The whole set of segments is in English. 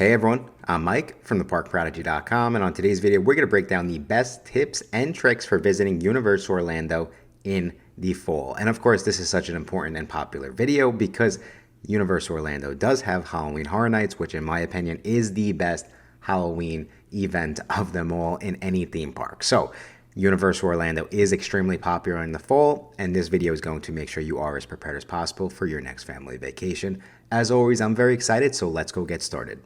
Hey everyone, I'm Mike from theparkprodigy.com, and on today's video we're going to break down the best tips and tricks for visiting Universal Orlando in the fall. And of course this is such an important and popular video because Universal Orlando does have Halloween Horror Nights, which in my opinion is the best Halloween event of them all in any theme park. So Universal Orlando is extremely popular in the fall, and this video is going to make sure you are as prepared as possible for your next family vacation. As always, I'm very excited, so let's go get started.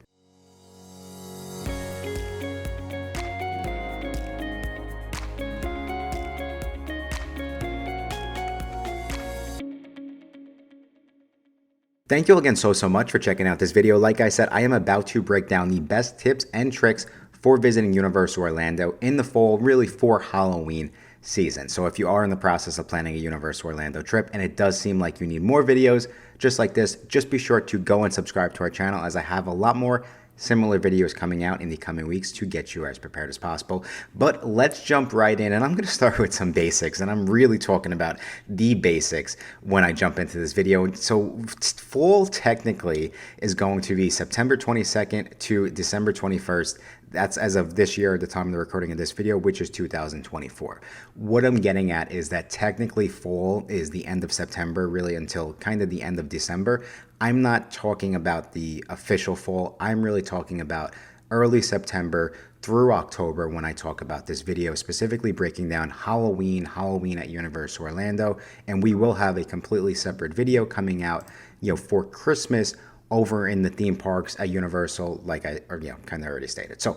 Thank you all again so much for checking out this video. Like I said, I am about to break down the best tips and tricks for visiting Universal Orlando in the fall, really for Halloween season. So if you are in the process of planning a Universal Orlando trip and it does seem like you need more videos just like this, just be sure to go and subscribe to our channel, as I have a lot more similar videos coming out in the coming weeks to get you as prepared as possible. But let's jump right in, and I'm going to start with some basics, and I'm really talking about the basics when I jump into this video. So fall technically is going to be September 22nd to December 21st. That's as of this year at the time of the recording of this video, which is 2024. What I'm getting at is that technically fall is the end of September, really until kind of the end of December. I'm not talking about the official fall. I'm really talking about early September through October when I talk about this video, specifically breaking down Halloween at Universal Orlando. And we will have a completely separate video coming out, for Christmas over in the theme parks at Universal, like I kind of already stated. So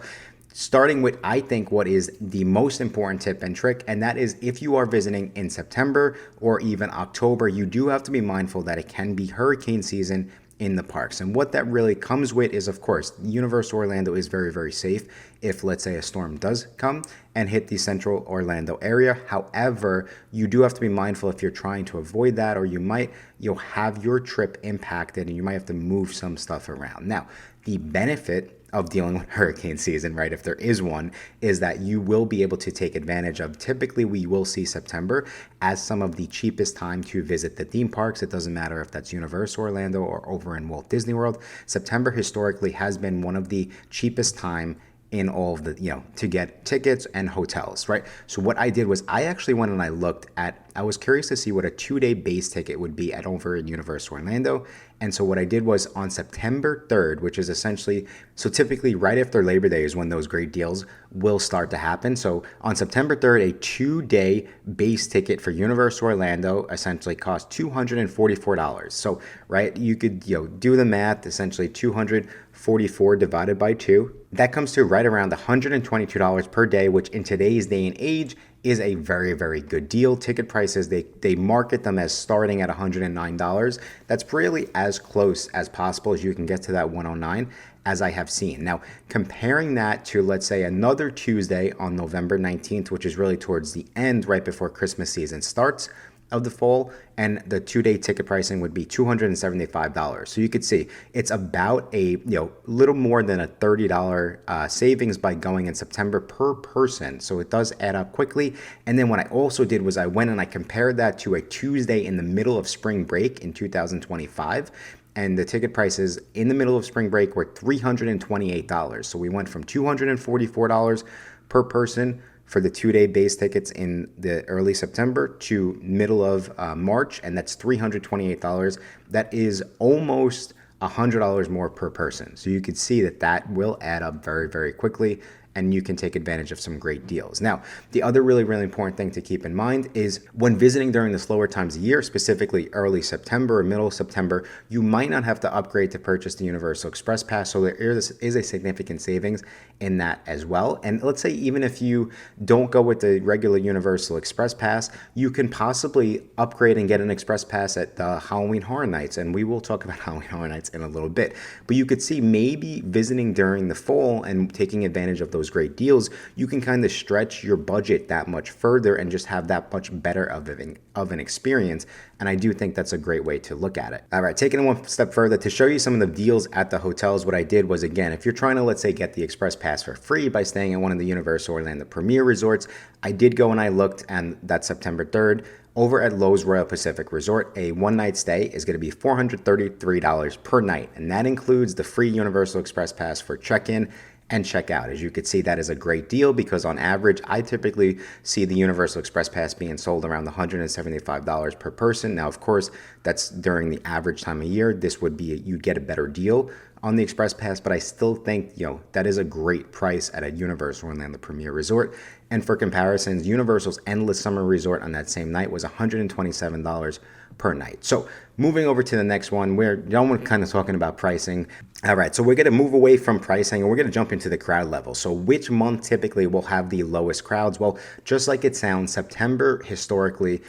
starting with, I think, what is the most important tip and trick, and that is if you are visiting in September or even October, you do have to be mindful that it can be hurricane season in the parks. And what that really comes with is, of course, Universal Orlando is very, very safe if, let's say, a storm does come and hit the central Orlando area. However, you do have to be mindful if you're trying to avoid that, or you'll have your trip impacted and you might have to move some stuff around. Now, the benefit of dealing with hurricane season, right, if there is one, is that you will be able to take advantage of, typically we will see September as some of the cheapest time to visit the theme parks. It doesn't matter if that's Universal Orlando or over in Walt Disney World. September historically has been one of the cheapest time in all of the, to get tickets and hotels, right? So what I did was I actually went and I was curious to see what a 2-day base ticket would be at over in Universal Orlando. And so what I did was on September 3rd, which is essentially, so typically right after Labor Day is when those great deals will start to happen. So on September 3rd, a 2-day base ticket for Universal Orlando essentially cost $244. So, right, you could, do the math, essentially 244 divided by 2. That comes to right around $122 per day, which in today's day and age is a very, very good deal. Ticket prices, they market them as starting at $109. That's really as close as possible as you can get to that 109, as I have seen. Now, comparing that to, let's say, another Tuesday on November 19th, which is really towards the end, right before Christmas season starts of the fall, and the 2-day ticket pricing would be $275. So you could see it's about a little more than a $30 savings by going in September per person. So it does add up quickly. And then what I also did was I went and I compared that to a Tuesday in the middle of spring break in 2025. And the ticket prices in the middle of spring break were $328. So we went from $244 per person for the 2-day base tickets in the early September to middle of March, and that's $328. That is almost $100 more per person. So you could see that will add up very, very quickly, and you can take advantage of some great deals. Now, the other really, really important thing to keep in mind is when visiting during the slower times of year, specifically early September or middle September, you might not have to upgrade to purchase the Universal Express Pass. So there is a significant savings in that as well. And let's say even if you don't go with the regular Universal Express Pass, you can possibly upgrade and get an Express Pass at the Halloween Horror Nights. And we will talk about Halloween Horror Nights in a little bit. But you could see maybe visiting during the fall and taking advantage of those those great deals, you can kind of stretch your budget that much further and just have that much better of an experience. And I do think that's a great way to look at it. All right, taking it one step further, to show you some of the deals at the hotels, what I did was, again, if you're trying to, let's say, get the Express Pass for free by staying at one of the Universal Orlando Premier Resorts, I did go and I looked, and that's September 3rd. Over at Loews Royal Pacific Resort, a one-night stay is going to be $433 per night, and that includes the free Universal Express Pass for check-in and check out. As you can see, that is a great deal because on average, I typically see the Universal Express Pass being sold around $175 per person. Now, of course, that's during the average time of year. This would be, you get a better deal on the Express Pass, but I still think, that is a great price at a Universal Orlando Premier Resort. And for comparisons, Universal's Endless Summer Resort on that same night was $127 per night. So moving over to the next one, we're kind of talking about pricing. All right, so we're going to move away from pricing and we're going to jump into the crowd level. So which month typically will have the lowest crowds? Well, just like it sounds, September historically,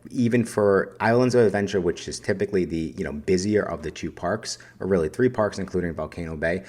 even for Islands of Adventure, which is typically the, busier of the two parks, or really three parks, including Volcano Bay,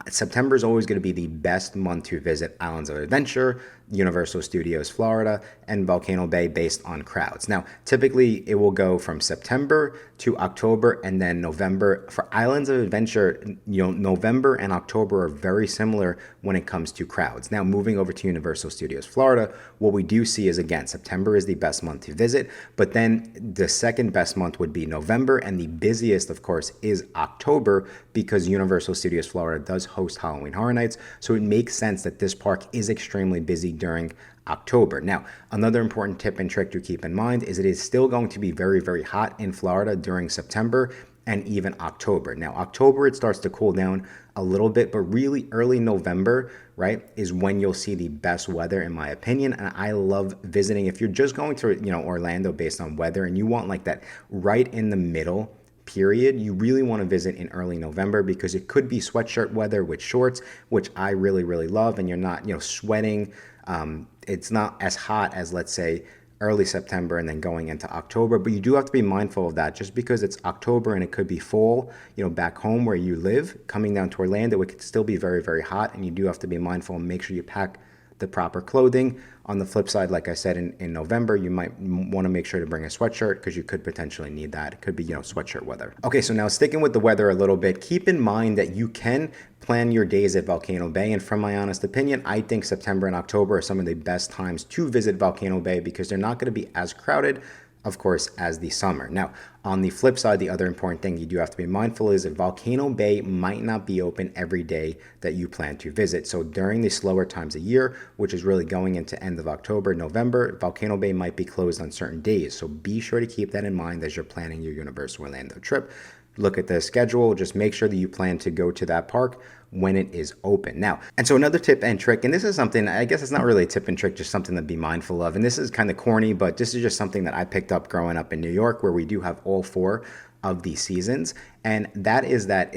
September is always going to be the best month to visit Islands of Adventure, Universal Studios Florida, and Volcano Bay based on crowds. Now, typically it will go from September to October and then November. For Islands of Adventure, November and October are very similar when it comes to crowds. Now, moving over to Universal Studios Florida, what we do see is, again, September is the best month to visit, but then the second best month would be November, and the busiest, of course, is October because Universal Studios Florida does host Halloween Horror Nights, so it makes sense that this park is extremely busy during October. Now, another important tip and trick to keep in mind is it is still going to be very, very hot in Florida during September and even October. Now, October, it starts to cool down a little bit, but really early November, right, is when you'll see the best weather, in my opinion. And I love visiting. If you're just going to, Orlando based on weather and you want like that right in the middle period, you really want to visit in early November because it could be sweatshirt weather with shorts, which I really, really love. And you're not, sweating. It's not as hot as, let's say, early September and then going into October, but you do have to be mindful of that. Just because it's October and it could be fall, back home where you live, coming down to Orlando, it could still be very, very hot, and you do have to be mindful and make sure you pack the proper clothing. On the flip side, like I said, in November, you might want to make sure to bring a sweatshirt because you could potentially need that. It could be, sweatshirt weather. Okay, so now sticking with the weather a little bit, keep in mind that you can plan your days at Volcano Bay. And from my honest opinion, I think September and October are some of the best times to visit Volcano Bay because they're not going to be as crowded, of course, as the summer. Now, on the flip side, the other important thing you do have to be mindful is that Volcano Bay might not be open every day that you plan to visit. So during the slower times of year, which is really going into end of October, November, Volcano Bay might be closed on certain days. So be sure to keep that in mind as you're planning your Universal Orlando trip. Look at the schedule, just make sure that you plan to go to that park when it is open. Now, and so another tip and trick, and this is something, I guess it's not really a tip and trick, just something to be mindful of. And this is kind of corny, but this is just something that I picked up growing up in New York, where we do have all four of the seasons. And that is that,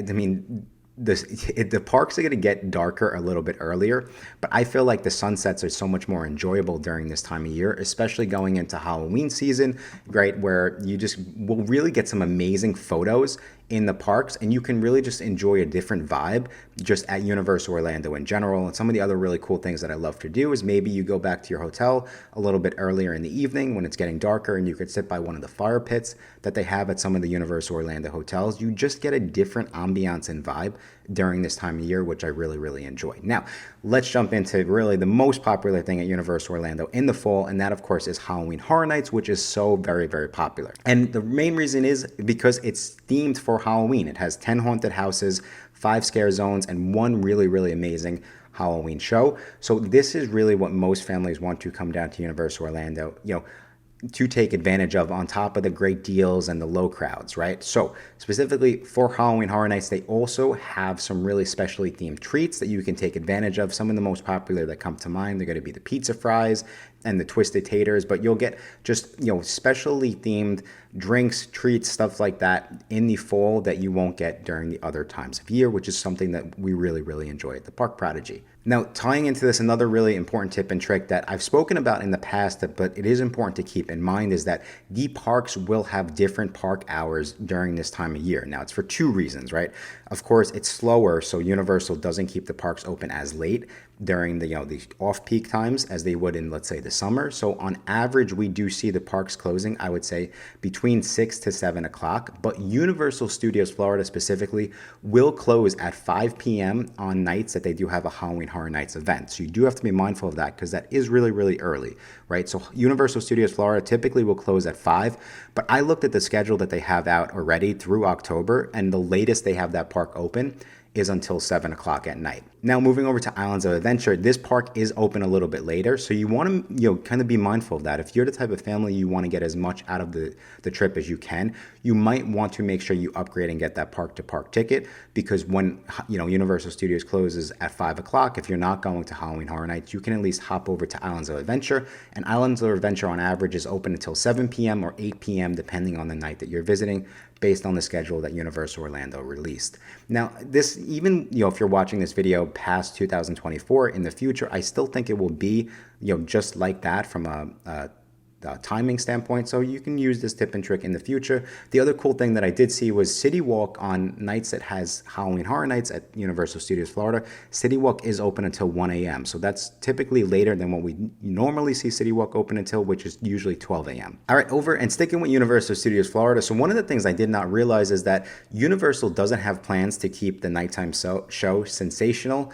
the parks are going to get darker a little bit earlier, but I feel like the sunsets are so much more enjoyable during this time of year, especially going into Halloween season, right, where you just will really get some amazing photos in the parks, and you can really just enjoy a different vibe just at Universal Orlando in general. And some of the other really cool things that I love to do is maybe you go back to your hotel a little bit earlier in the evening when it's getting darker, and you could sit by one of the fire pits that they have at some of the Universal Orlando hotels. You just get a different ambiance and vibe during this time of year, which I really, really enjoy. Now, let's jump into really the most popular thing at Universal Orlando in the fall, and that, of course, is Halloween Horror Nights, which is so very, very popular. And the main reason is because it's themed for Halloween. It has 10 haunted houses, 5 scare zones, and one really, really amazing Halloween show. So this is really what most families want to come down to Universal Orlando, to take advantage of, on top of the great deals and the low crowds, right? So specifically for Halloween Horror Nights, they also have some really specially themed treats that you can take advantage of. Some of the most popular that come to mind, they're going to be the pizza fries, and the Twisted Taters, but you'll get just, specially themed drinks, treats, stuff like that in the fall that you won't get during the other times of year, which is something that we really, really enjoy at the Park Prodigy. Now, tying into this, another really important tip and trick that I've spoken about in the past, but it is important to keep in mind, is that the parks will have different park hours during this time of year. Now, it's for two reasons, right? Of course, it's slower, so Universal doesn't keep the parks open as late during the off-peak times as they would in, let's say, the summer. So on average, we do see the parks closing, I would say, between 6 to 7 o'clock. But Universal Studios Florida specifically will close at 5 p.m. on nights that they do have a Halloween Horror Nights event. So you do have to be mindful of that, because that is really, really early, right? So Universal Studios Florida typically will close at 5, but I looked at the schedule that they have out already through October, and the latest they have that park open is until 7 o'clock at night. Now, moving over to Islands of Adventure, this park is open a little bit later, so you want to kind of be mindful of that. If you're the type of family you want to get as much out of the trip as you can, you might want to make sure you upgrade and get that park-to-park ticket, because when Universal Studios closes at 5 o'clock, if you're not going to Halloween Horror Nights, you can at least hop over to Islands of Adventure, and Islands of Adventure on average is open until 7 p.m. or 8 p.m. depending on the night that you're visiting, based on the schedule that Universal Orlando released. Now, this, even if you're watching this video past 2024 in the future, I still think it will be just like that from a timing standpoint, so you can use this tip and trick in the future. The other cool thing that I did see was City Walk on nights that has Halloween Horror Nights at Universal Studios Florida. City Walk is open until 1 a.m. So that's typically later than what we normally see City Walk open until, which is usually 12 a.m. All right, over and sticking with Universal Studios Florida. So one of the things I did not realize is that Universal doesn't have plans to keep the nighttime show Sensational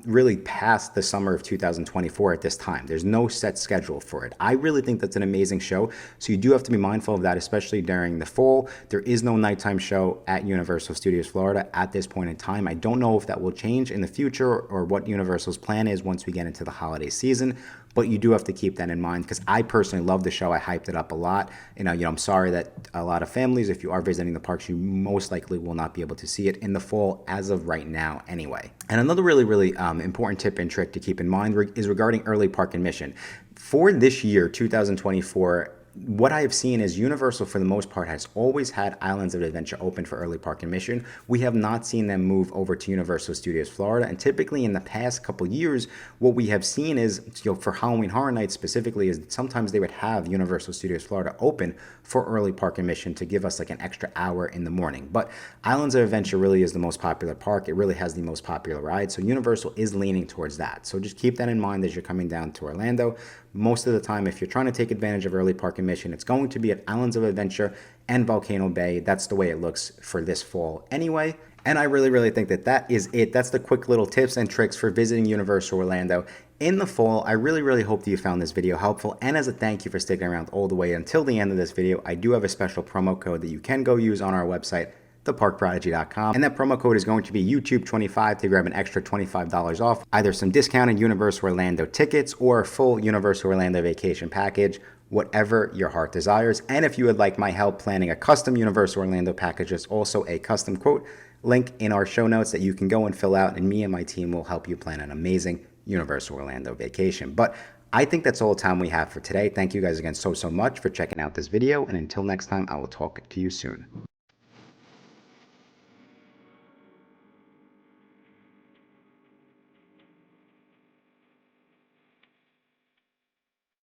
really past the summer of 2024 at this time. There's no set schedule for it. I really think that's an amazing show, so you do have to be mindful of that, especially during the fall. There is no nighttime show at Universal Studios Florida at this point in time. I don't know if that will change in the future or what Universal's plan is once we get into the holiday season, but you do have to keep that in mind, because I personally love the show. I hyped it up a lot. I'm sorry that a lot of families, if you are visiting the parks, you most likely will not be able to see it in the fall as of right now anyway. And another really, really important tip and trick to keep in mind is regarding early park admission. For this year, 2024, what I have seen is Universal, for the most part, has always had Islands of Adventure open for early park admission. We have not seen them move over to Universal Studios Florida. And typically in the past couple years, what we have seen is, for Halloween Horror Nights specifically, is sometimes they would have Universal Studios Florida open for early park admission to give us like an extra hour in the morning. But Islands of Adventure really is the most popular park. It really has the most popular ride. So Universal is leaning towards that. So just keep that in mind as you're coming down to Orlando. Most of the time, if you're trying to take advantage of early park admission, it's going to be at Islands of Adventure and Volcano Bay. That's the way it looks for this fall anyway. And I really, really think that is it. That's the quick little tips and tricks for visiting Universal Orlando in the fall. I really, really hope that you found this video helpful. And as a thank you for sticking around all the way until the end of this video, I do have a special promo code that you can go use on our website, theparkprodigy.com, and that promo code is going to be YouTube25 to grab an extra $25 off either some discounted Universal Orlando tickets or a full Universal Orlando vacation package, whatever your heart desires. And if you would like my help planning a custom Universal Orlando package, there's also a custom quote link in our show notes that you can go and fill out, and me and my team will help you plan an amazing Universal Orlando vacation. But I think that's all the time we have for today. Thank you guys again so much for checking out this video, and until next time, I will talk to you soon.